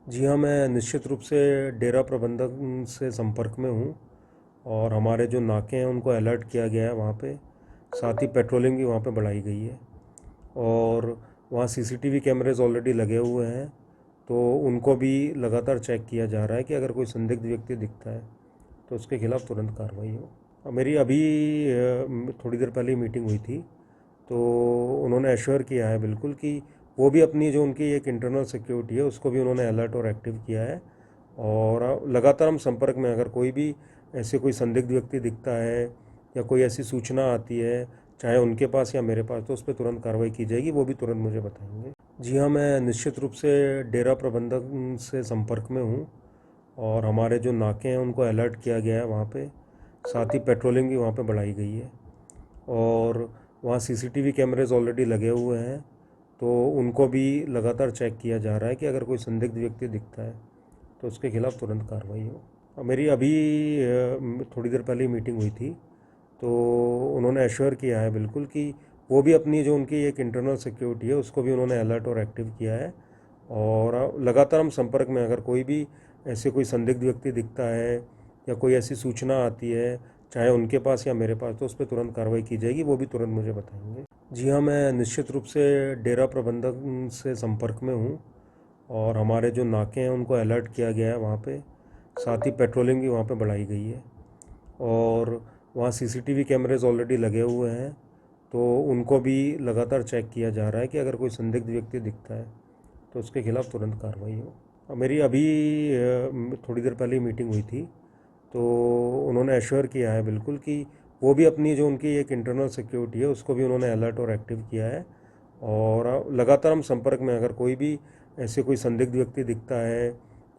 जी हाँ, मैं निश्चित रूप से डेरा प्रबंधन से संपर्क में हूँ और हमारे जो नाके हैं उनको अलर्ट किया गया है वहाँ पे। साथ ही पेट्रोलिंग भी वहाँ पे बढ़ाई गई है और वहाँ सीसीटीवी कैमरेज़ ऑलरेडी लगे हुए हैं, तो उनको भी लगातार चेक किया जा रहा है कि अगर कोई संदिग्ध व्यक्ति दिखता है तो उसके खिलाफ़ तुरंत कार्रवाई हो। मेरी अभी थोड़ी देर पहले ही मीटिंग हुई थी, तो उन्होंने एश्योर किया है बिल्कुल कि वो भी अपनी जो उनकी एक इंटरनल सिक्योरिटी है उसको भी उन्होंने अलर्ट और एक्टिव किया है और लगातार हम संपर्क में, अगर कोई भी ऐसे कोई संदिग्ध व्यक्ति दिखता है या कोई ऐसी सूचना आती है, चाहे उनके पास या मेरे पास, तो उस पर तुरंत कार्रवाई की जाएगी, वो भी तुरंत मुझे बताएंगे। जी हाँ, मैं निश्चित रूप से डेरा प्रबंधन से संपर्क में हूँ और हमारे जो नाके हैं उनको अलर्ट किया गया है वहाँ पे। साथ ही पेट्रोलिंग भी वहाँ पे बढ़ाई गई है और वहाँ सीसीटीवी कैमरेज़ ऑलरेडी लगे हुए हैं, तो उनको भी लगातार चेक किया जा रहा है कि अगर कोई संदिग्ध व्यक्ति दिखता है तो उसके खिलाफ़ तुरंत कार्रवाई हो। मेरी अभी थोड़ी देर पहले ही मीटिंग हुई थी, तो उन्होंने एश्योर किया है बिल्कुल कि वो भी अपनी जो उनकी एक इंटरनल सिक्योरिटी है उसको भी उन्होंने अलर्ट और एक्टिव किया है और लगातार हम संपर्क में, अगर कोई भी ऐसे कोई संदिग्ध व्यक्ति दिखता है या कोई ऐसी सूचना आती है, चाहे उनके पास या मेरे पास, तो उस पर तुरंत कार्रवाई की जाएगी, वो भी तुरंत मुझे बताएंगे। जी हाँ, मैं निश्चित रूप से डेरा प्रबंधन से संपर्क में हूँ और हमारे जो नाके हैं उनको अलर्ट किया गया है वहाँ पे। साथ ही पेट्रोलिंग भी वहाँ पे बढ़ाई गई है और वहाँ सीसीटीवी कैमरेज़ ऑलरेडी लगे हुए हैं, तो उनको भी लगातार चेक किया जा रहा है कि अगर कोई संदिग्ध व्यक्ति दिखता है तो उसके खिलाफ़ तुरंत कार्रवाई हो। मेरी अभी थोड़ी देर पहले ही मीटिंग हुई थी, तो उन्होंने एश्योर किया है बिल्कुल कि वो भी अपनी जो उनकी एक इंटरनल सिक्योरिटी है उसको भी उन्होंने अलर्ट और एक्टिव किया है और लगातार हम संपर्क में, अगर कोई भी ऐसे कोई संदिग्ध व्यक्ति दिखता है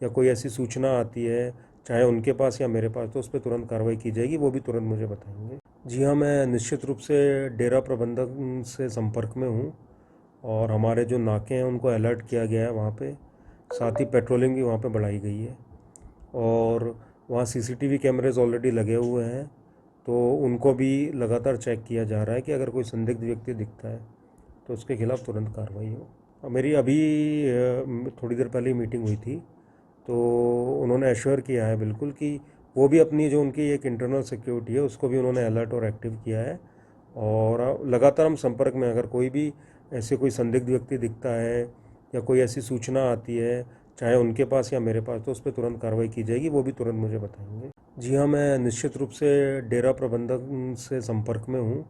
या कोई ऐसी सूचना आती है, चाहे उनके पास या मेरे पास, तो उस पर तुरंत कार्रवाई की जाएगी, वो भी तुरंत मुझे बताएंगे। जी हाँ, मैं निश्चित रूप से डेरा प्रबंधन से संपर्क में हूँ और हमारे जो नाके हैं उनको अलर्ट किया गया है वहाँ पे। साथ ही पेट्रोलिंग भी वहाँ पे बढ़ाई गई है और वहाँ सीसीटीवी कैमरेज़ ऑलरेडी लगे हुए हैं, तो उनको भी लगातार चेक किया जा रहा है कि अगर कोई संदिग्ध व्यक्ति दिखता है तो उसके खिलाफ़ तुरंत कार्रवाई हो। मेरी अभी थोड़ी देर पहले ही मीटिंग हुई थी, तो उन्होंने एश्योर किया है बिल्कुल कि वो भी अपनी जो उनकी एक इंटरनल सिक्योरिटी है उसको भी उन्होंने अलर्ट और एक्टिव किया है और लगातार हम संपर्क में, अगर कोई भी ऐसे कोई संदिग्ध व्यक्ति दिखता है या कोई ऐसी सूचना आती है, चाहे उनके पास या मेरे पास, तो उस पर तुरंत कार्रवाई की जाएगी, वो भी तुरंत मुझे बताएंगे। जी हाँ, मैं निश्चित रूप से डेरा प्रबंधन से संपर्क में हूँ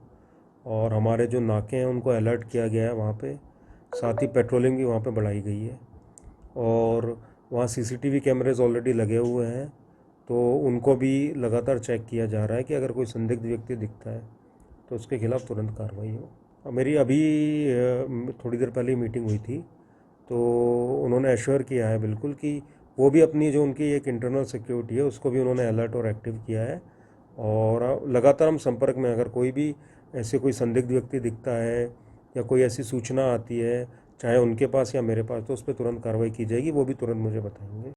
और हमारे जो नाके हैं उनको अलर्ट किया गया है वहाँ पे। साथ ही पेट्रोलिंग भी वहाँ पे बढ़ाई गई है और वहाँ सीसीटीवी कैमरेज़ ऑलरेडी लगे हुए हैं, तो उनको भी लगातार चेक किया जा रहा है कि अगर कोई संदिग्ध व्यक्ति दिखता है तो उसके खिलाफ़ तुरंत कार्रवाई हो। मेरी अभी थोड़ी देर पहले ही मीटिंग हुई थी, तो उन्होंने एश्योर किया है बिल्कुल कि वो भी अपनी जो उनकी एक इंटरनल सिक्योरिटी है उसको भी उन्होंने अलर्ट और एक्टिव किया है और लगातार हम संपर्क में, अगर कोई भी ऐसे कोई संदिग्ध व्यक्ति दिखता है या कोई ऐसी सूचना आती है, चाहे उनके पास या मेरे पास, तो उस पर तुरंत कार्रवाई की जाएगी, वो भी तुरंत मुझे बताएंगे।